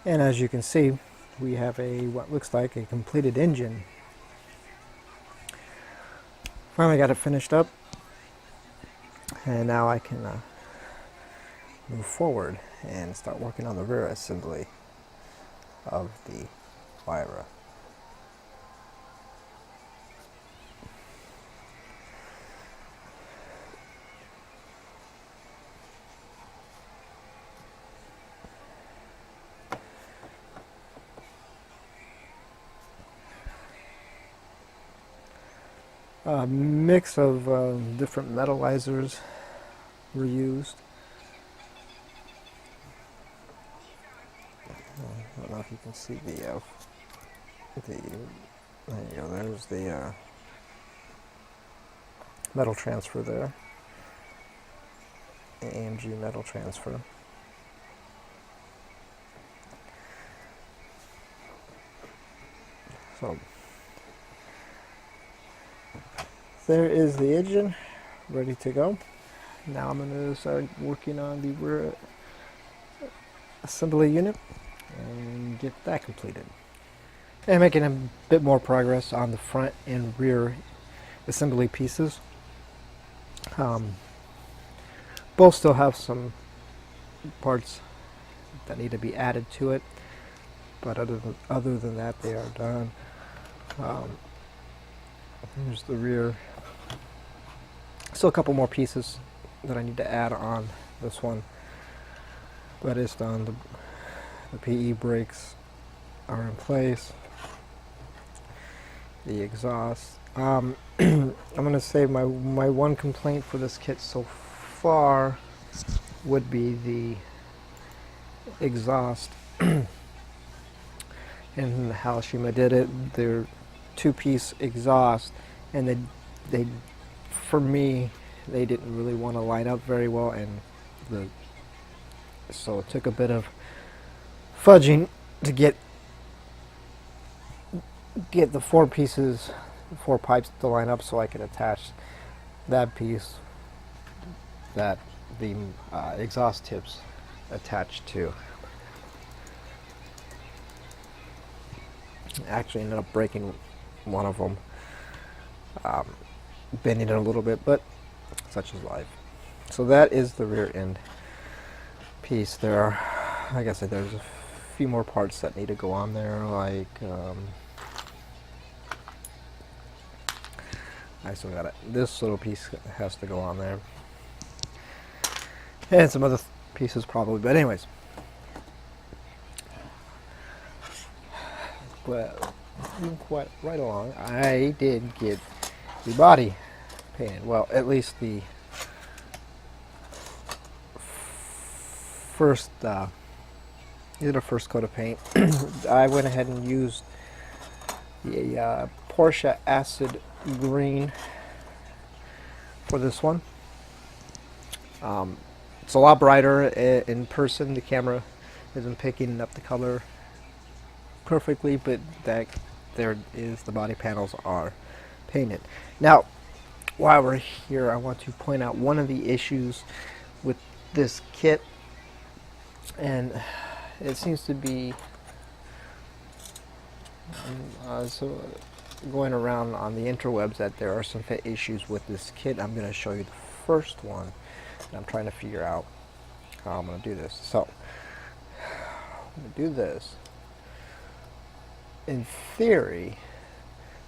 And as you can see, we have what looks like a completed engine. Finally got it finished up, and now I can move forward and start working on the rear assembly of the Huayra. A mix of different metallizers were used. I don't know if you can see there you go, there's the metal transfer there, the AMG metal transfer. So there is the engine ready to go. Now I'm going to start working on the rear assembly unit and get that completed. And making a bit more progress on the front and rear assembly pieces. Both still have some parts that need to be added to it, but other than that, they are done. Here's the rear. Still a couple more pieces that I need to add on this one, but it's done. The PE brakes are in place. The exhaust. I'm going to say my one complaint for this kit so far would be the exhaust and how Shima did it. They're two-piece exhaust, and they for me they didn't really want to line up very well, and so it took a bit of fudging to get the four pipes to line up so I could attach that piece that the exhaust tips attached to. Actually ended up breaking one of them, bending it a little bit, but such is life. So that is the rear end piece. There are, like I said, there's a few more parts that need to go on there, like I still got it. This little piece has to go on there, and some other pieces probably. But anyways, well, quite right along, I did get the body painted. Well, at least the first coat of paint. I went ahead and used the Porsche Acid Green for this one. It's a lot brighter in person. The camera isn't picking up the color perfectly, but there is, the body panels are painted. Now, while we're here, I want to point out one of the issues with this kit, and it seems to be so going around on the interwebs that there are some issues with this kit. I'm going to show you the first one, and I'm trying to figure out how I'm going to do this. So I'm going to do this. In theory,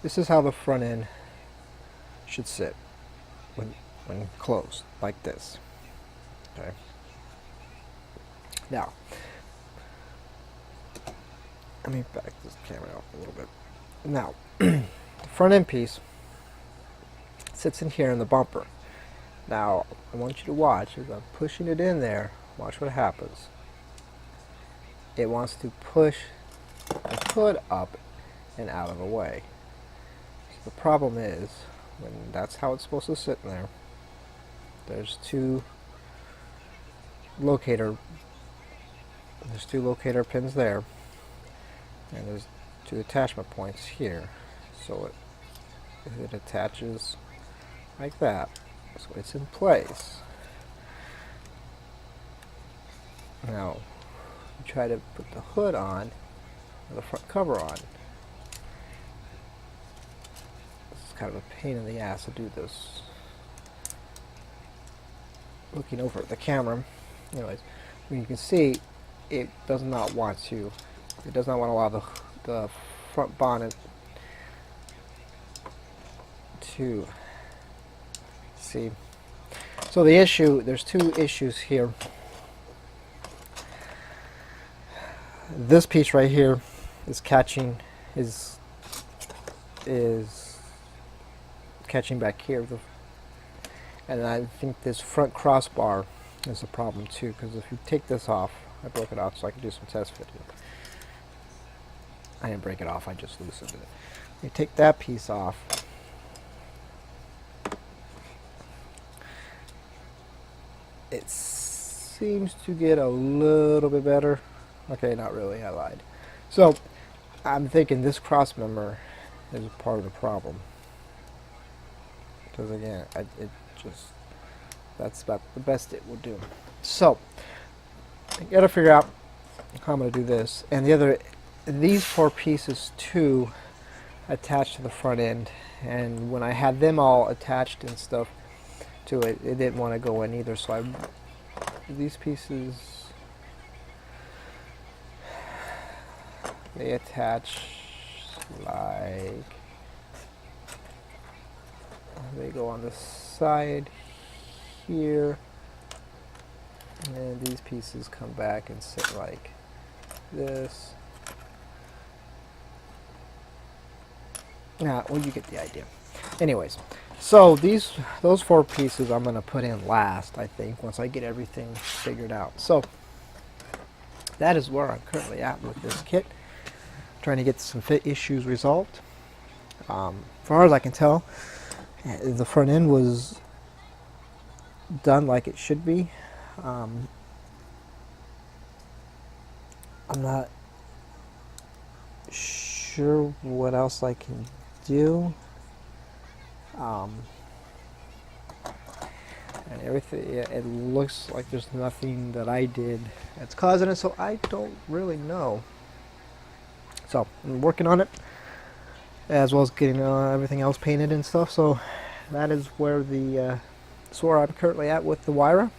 this is how the front end should sit when closed, like this. Okay. Now, let me back this camera up a little bit. Now, the front end piece sits in here in the bumper. Now, I want you to watch as I'm pushing it in there. Watch what happens. It wants to push the hood up and out of the way. So the problem is, when that's how it's supposed to sit in there, there's two locator pins there, and there's two attachment points here. So it attaches like that, so it's in place. Now, you try to put the hood on, or the front cover on. This is kind of a pain in the ass to do this. Looking over at the camera, anyways, you can see it does not want to. It does not want to allow the front bonnet to see. So the issue, there's two issues here. This piece right here is catching catching back here, and I think this front crossbar is a problem too, because if you take this off, I broke it off so I can do some test fitting. I didn't break it off, I just loosened it. You take that piece off, it seems to get a little bit better. Okay, not really, I lied. So I'm thinking this cross member is part of the problem, because again, that's about the best it will do. So I gotta figure out how I'm gonna do this. And these four pieces too attached to the front end, and when I had them all attached and stuff to it, it didn't want to go in either. So these pieces, they attach like, they go on the side here, and these pieces come back and sit like this. Well, you get the idea. Anyways, so those four pieces I'm gonna put in last, I think, once I get everything figured out. So that is where I'm currently at with this kit, trying to get some fit issues resolved. As far as I can tell, the front end was done like it should be. I'm not sure what else I can do. And everything, it looks like there's nothing that I did that's causing it, so I don't really know. So I'm working on it, as well as getting everything else painted and stuff. So that is where that's where I'm currently at with the Huayra.